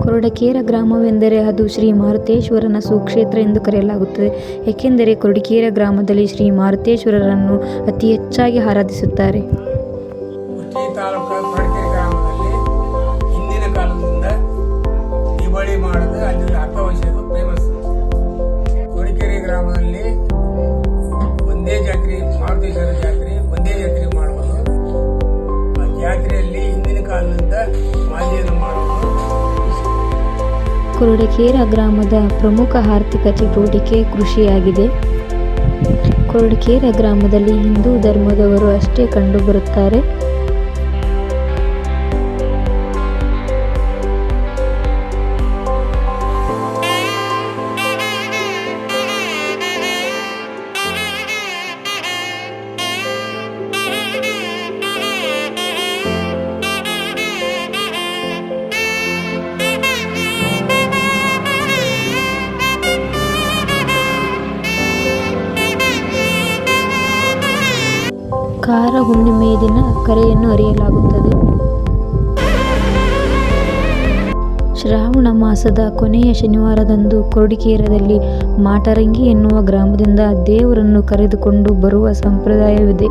ಕೊರಟಗೆರೆ ಗ್ರಾಮವೆಂದರೆ ಅದು ಶ್ರೀ ಮಾರುತೇಶ್ವರನ ಸುಕ್ಷೇತ್ರ ಎಂದು ಕರೆಯಲಾಗುತ್ತದೆ. ಏಕೆಂದರೆ ಕೊರಟಗೆರೆ ಗ್ರಾಮದಲ್ಲಿ ಶ್ರೀ ಮಾರುತೇಶ್ವರರನ್ನು ಅತಿ ಹೆಚ್ಚಾಗಿ ಆರಾಧಿಸುತ್ತಾರೆ. ಕುಷ್ಟಗಿ ತಾಲೂಕು ಕೊರಟಗೆರೆ ಗ್ರಾಮದಲ್ಲಿ ಹಿಂದಿನ ಕಾಲದಿಂದ ದಿವಾಳಿ ಮಾಡೋದು ಅಲ್ಲಿ ಅರ್ಥವಶ್ಯಕ ಫೇಮಸ್. ಕೊರಟಗೆರೆ ಗ್ರಾಮದಲ್ಲಿ ಒಂದೇ ಜಾತ್ರೆ, ಮಾರುತೇಶ್ವರ ಜಾತ್ರೆ ಒಂದೇ ಜಾತ್ರೆ ಮಾಡುವುದು. ಆ ಜಾತ್ರೆಯಲ್ಲಿ ಹಿಂದಿನ ಕಾಲದಿಂದ ಮಾಲಿಯನ್ನು ಮಾಡುವುದು. ಕೊರಟಗೆರೆ ಗ್ರಾಮದ ಪ್ರಮುಖ ಆರ್ಥಿಕ ಚಟುವಟಿಕೆ ಕೃಷಿಯಾಗಿದೆ. ಕೊರಟಗೆರೆ ಗ್ರಾಮದಲ್ಲಿ ಹಿಂದೂ ಧರ್ಮದವರು ಅಷ್ಟೇ ಕಂಡುಬರುತ್ತಾರೆ. ಕಾರ ಹುಣ್ಣಿಮೆಯ ದಿನ ಕರೆಯನ್ನು ಅರಿಯಲಾಗುತ್ತದೆ. ಶ್ರಾವಣ ಮಾಸದ ಕೊನೆಯ ಶನಿವಾರದಂದು ಕೊರಟಗೆರೆಯಲ್ಲಿ ಮಾಟರಂಗಿ ಎನ್ನುವ ಗ್ರಾಮದಿಂದ ದೇವರನ್ನು ಕರೆದುಕೊಂಡು ಬರುವ ಸಂಪ್ರದಾಯವಿದೆ.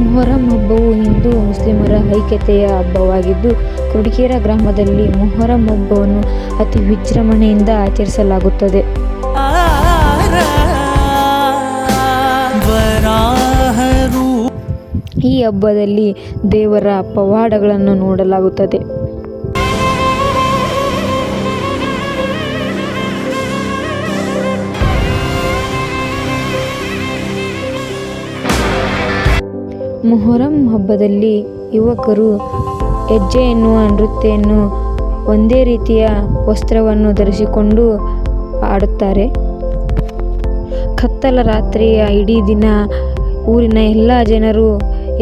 ಮೊಹರಂ ಹಬ್ಬವು ಹಿಂದೂ ಮುಸ್ಲಿಮರ ಐಕ್ಯತೆಯ ಹಬ್ಬವಾಗಿದ್ದು, ಕೊರಟಗೆರೆ ಗ್ರಾಮದಲ್ಲಿ ಮೊಹರಂ ಹಬ್ಬವನ್ನು ಅತಿ ವಿಜೃಂಭಣೆಯಿಂದ ಆಚರಿಸಲಾಗುತ್ತದೆ. ಈ ಹಬ್ಬದಲ್ಲಿ ದೇವರ ಪವಾಡಗಳನ್ನು ನೋಡಲಾಗುತ್ತದೆ. ಮೊಹರಂ ಹಬ್ಬದಲ್ಲಿ ಯುವಕರು ಹೆಜ್ಜೆ ಎನ್ನುವ ನೃತ್ಯವನ್ನು ಒಂದೇ ರೀತಿಯ ವಸ್ತ್ರವನ್ನು ಧರಿಸಿಕೊಂಡು ಆಡುತ್ತಾರೆ. ಕತ್ತಲ ರಾತ್ರಿಯ ಇಡೀ ದಿನ ಊರಿನ ಎಲ್ಲ ಜನರು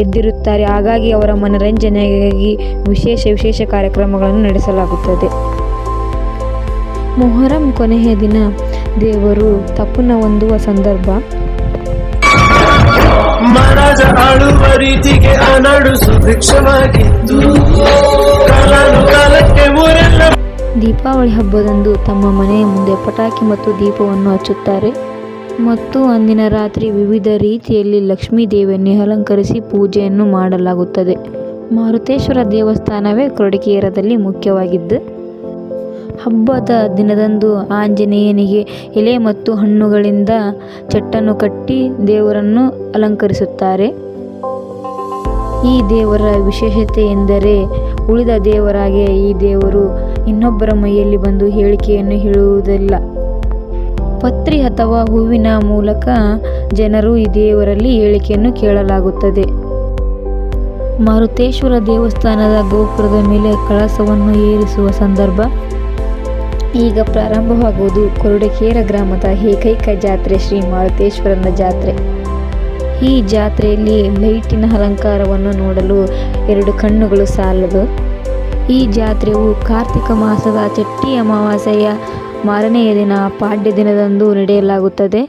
ಎದ್ದಿರುತ್ತಾರೆ. ಹಾಗಾಗಿ ಅವರ ಮನರಂಜನೆಗಾಗಿ ವಿಶೇಷ ಕಾರ್ಯಕ್ರಮಗಳನ್ನು ನಡೆಸಲಾಗುತ್ತದೆ. ಮೊಹರಂ ಕೊನೆಯ ದಿನ ದೇವರು ತಪನ ಹೊಂದುವ ಸಂದರ್ಭ. ಮರದ ಆಳುವ ರೀತಿಗೆ ಅನಾಡು ಸುಭಿಕ್ಷವಾಗಿದ್ದು ಕಾಲಕ್ಕೆ ಊರೆಲ್ಲ. ದೀಪಾವಳಿ ಹಬ್ಬದಂದು ತಮ್ಮ ಮನೆಯ ಮುಂದೆ ಪಟಾಕಿ ಮತ್ತು ದೀಪವನ್ನು ಹಚ್ಚುತ್ತಾರೆ ಮತ್ತು ಅಂದಿನ ರಾತ್ರಿ ವಿವಿಧ ರೀತಿಯಲ್ಲಿ ಲಕ್ಷ್ಮೀ ದೇವಿಯನ್ನು ಅಲಂಕರಿಸಿ ಪೂಜೆಯನ್ನು ಮಾಡಲಾಗುತ್ತದೆ. ಮಾರುತೇಶ್ವರ ದೇವಸ್ಥಾನವೇ ಕೊರಟಗೆರೆಯಲ್ಲಿ ಮುಖ್ಯವಾಗಿದ್ದು, ಹಬ್ಬದ ದಿನದಂದು ಆಂಜನೇಯನಿಗೆ ಎಲೆ ಮತ್ತು ಹಣ್ಣುಗಳಿಂದ ಚಟ್ಟನ್ನು ಕಟ್ಟಿ ದೇವರನ್ನು ಅಲಂಕರಿಸುತ್ತಾರೆ. ಈ ದೇವರ ವಿಶೇಷತೆ ಎಂದರೆ ಉಳಿದ ದೇವರಾಗೆ ಈ ದೇವರು ಇನ್ನೊಬ್ಬರ ಮೈಯಲ್ಲಿ ಬಂದು ಹೇಳಿಕೆಯನ್ನು ಹೇಳುವುದಿಲ್ಲ. ಪತ್ರಿ ಅಥವಾ ಹೂವಿನ ಮೂಲಕ ಜನರು ಈ ದೇವರಲ್ಲಿ ಹೇಳಿಕೆಯನ್ನು ಕೇಳಲಾಗುತ್ತದೆ. ಮಾರುತೇಶ್ವರ ದೇವಸ್ಥಾನದ ಗೋಪುರದ ಮೇಲೆ ಕಳಸವನ್ನು ಏರಿಸುವ ಸಂದರ್ಭ. ಈಗ ಪ್ರಾರಂಭವಾಗುವುದು ಕೊರಟಗೆರೆ ಗ್ರಾಮದ ಏಕೈಕ ಜಾತ್ರೆ ಶ್ರೀ ಮಾರುತೇಶ್ವರನ ಜಾತ್ರೆ. ಈ ಜಾತ್ರೆಯಲ್ಲಿ ಲೈಟಿನ ಅಲಂಕಾರವನ್ನು ನೋಡಲು 2 ಕಣ್ಣುಗಳು ಸಾಲದು. ಈ ಜಾತ್ರೆಯು ಕಾರ್ತಿಕ ಮಾಸದ ಚಟ್ಟಿ ಅಮಾವಾಸ್ಯೆಯ ಮಾರನೆಯ ದಿನ ಪಾಡ್ಯ ದಿನದಂದು ನಡೆಯಲಾಗುತ್ತದೆ.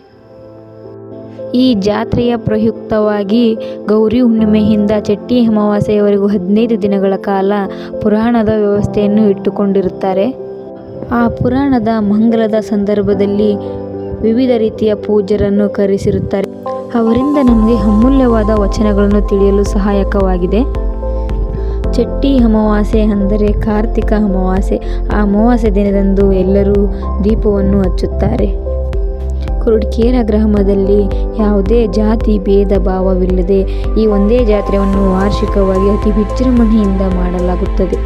ಈ ಜಾತ್ರೆಯ ಪ್ರಯುಕ್ತವಾಗಿ ಗೌರಿ ಹುಣ್ಣಿಮೆಯಿಂದ ಚಟ್ಟಿ ಅಮಾವಾಸ್ಯೆಯವರೆಗೂ 15 ದಿನಗಳ ಕಾಲ ಪುರಾಣದ ವ್ಯವಸ್ಥೆಯನ್ನು ಇಟ್ಟುಕೊಂಡಿರುತ್ತಾರೆ. ಆ ಪುರಾಣದ ಮಂಗಲದ ಸಂದರ್ಭದಲ್ಲಿ ವಿವಿಧ ರೀತಿಯ ಪೂಜ್ಯರನ್ನು ಕರೆಸಿರುತ್ತಾರೆ. ಅವರಿಂದ ನಮಗೆ ಅಮೂಲ್ಯವಾದ ವಚನಗಳನ್ನು ತಿಳಿಯಲು ಸಹಾಯಕವಾಗಿದೆ. ಚಟ್ಟಿ ಅಮಾವಾಸ್ಯೆ ಅಂದರೆ ಕಾರ್ತಿಕ ಅಮಾವಾಸ್ಯೆ. ಆ ಅಮಾವಾಸ್ಯೆ ದಿನದಂದು ಎಲ್ಲರೂ ದೀಪವನ್ನು ಹಚ್ಚುತ್ತಾರೆ. ಕೊರಟಗೆರೆ ಗ್ರಾಮದಲ್ಲಿ ಯಾವುದೇ ಜಾತಿ ಭೇದ ಭಾವವಿಲ್ಲದೆ ಈ ಒಂದೇ ಜಾತ್ರೆಯನ್ನು ವಾರ್ಷಿಕವಾಗಿ ಅತಿ ವಿಜೃಂಭಣೆಯಿಂದ ಮಾಡಲಾಗುತ್ತದೆ.